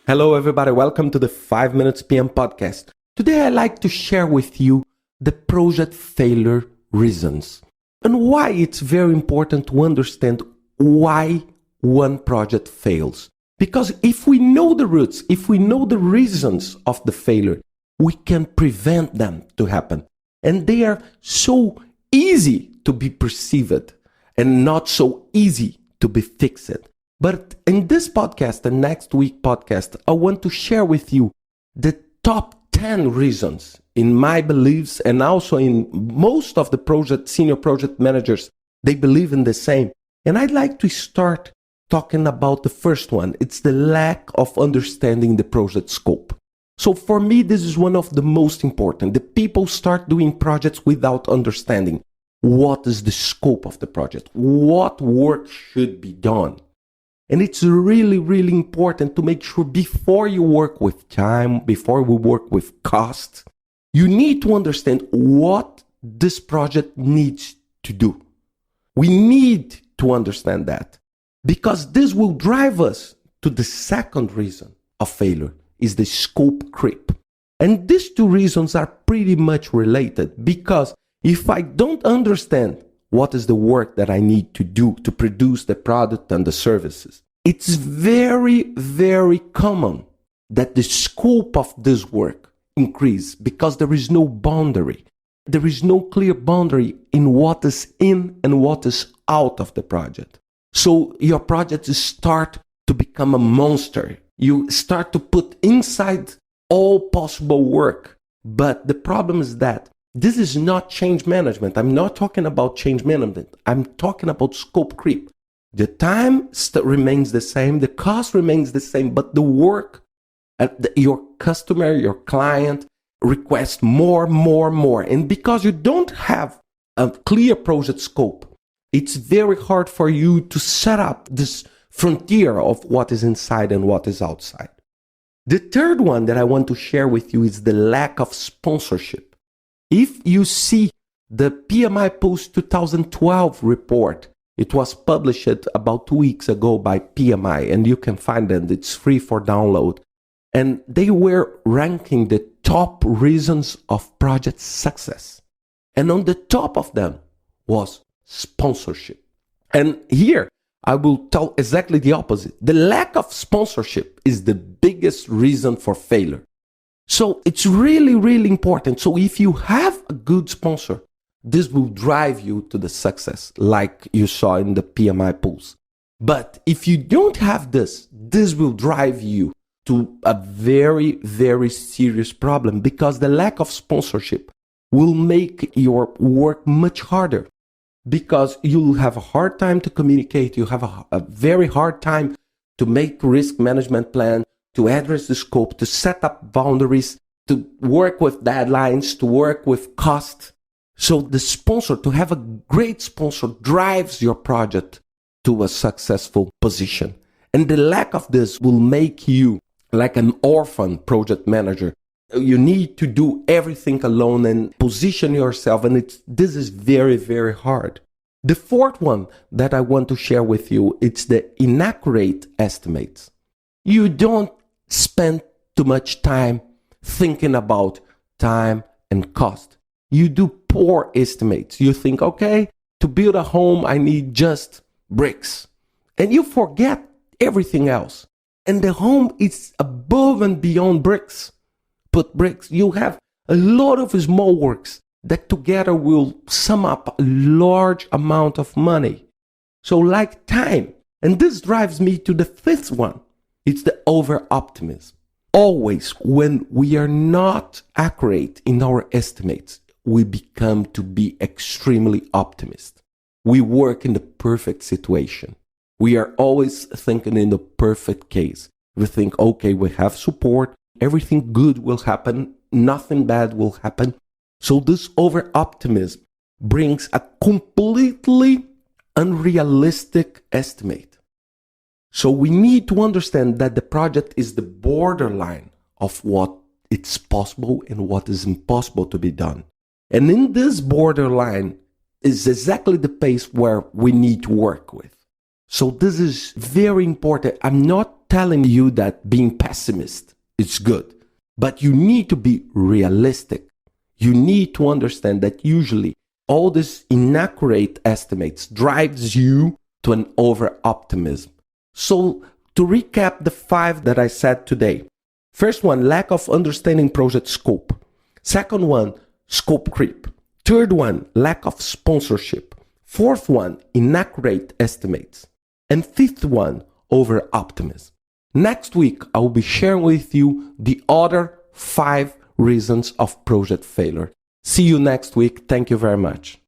Hello, everybody. Welcome to the 5 Minutes PM podcast. Today, I'd like to share with you the project failure reasons and why it's very important to understand why one project fails. Because if we know the roots, if we know the reasons of the failure, we can prevent them to happen. And they are so easy to be perceived and not so easy to be fixed. But in this podcast, the next week podcast, I want to share with you the top 10 reasons in my beliefs and also in most of the senior project managers, they believe in the same. And I'd like to start talking about the first one. It's the lack of understanding the project scope. So for me, this is one of the most important. The people start doing projects without understanding what is the scope of the project, what work should be done. And it's really, really important to make sure before you work with time, before we work with cost, you need to understand what this project needs to do. We need to understand that because this will drive us to the second reason of failure is the scope creep. And these two reasons are pretty much related because if I don't understand what is the work that I need to do to produce the product and the services, it's very, very common that the scope of this work increase because there is no boundary. There is no clear boundary in what is in and what is out of the project. So your project start to become a monster. You start to put inside all possible work. But the problem is that this is not change management. I'm not talking about change management. I'm talking about scope creep. The time remains the same, the cost remains the same, but the work, your customer, your client requests more. And because you don't have a clear project scope, it's very hard for you to set up this frontier of what is inside and what is outside. The third one that I want to share with you is the lack of sponsorship. If you see the PMI Pulse 2012 report, it was published about 2 weeks ago by PMI, and you can find it. It's free for download. And they were ranking the top reasons of project success. And on the top of them was sponsorship. And here, I will tell exactly the opposite. The lack of sponsorship is the biggest reason for failure. So it's really, really important. So if you have a good sponsor, this will drive you to the success like you saw in the PMI Pulse. But if you don't have this will drive you to a very, very serious problem because the lack of sponsorship will make your work much harder because you'll have a hard time to communicate. You have a very hard time to make risk management plan, to address the scope, to set up boundaries, to work with deadlines, to work with cost. So the sponsor, to have a great sponsor, drives your project to a successful position. And the lack of this will make you like an orphan project manager. You need to do everything alone and position yourself. And this is very, very hard. The fourth one that I want to share with you, it's the inaccurate estimates. You don't spend too much time thinking about time and cost. You do poor estimates. You think, okay, to build a home, I need just bricks. And you forget everything else. And the home is above and beyond bricks. Put bricks. You have a lot of small works that together will sum up a large amount of money. So like time. And this drives me to the fifth one. It's the over-optimism. Always when we are not accurate in our estimates, we become to be extremely optimist. We work in the perfect situation. We are always thinking in the perfect case. We think, okay, we have support. Everything good will happen. Nothing bad will happen. So this over-optimism brings a completely unrealistic estimate. So we need to understand that the project is the borderline of what it's possible and what is impossible to be done. And in this borderline is exactly the pace where we need to work with. So this is very important. I'm not telling you that being pessimist is good, but you need to be realistic. You need to understand that usually all these inaccurate estimates drives you to an over-optimism. So to recap the 5 that I said today. First one, lack of understanding project scope. Second one, scope creep. Third one, lack of sponsorship. Fourth one, inaccurate estimates. And fifth one, over-optimism. Next week, I will be sharing with you the other 5 reasons of project failure. See you next week. Thank you very much.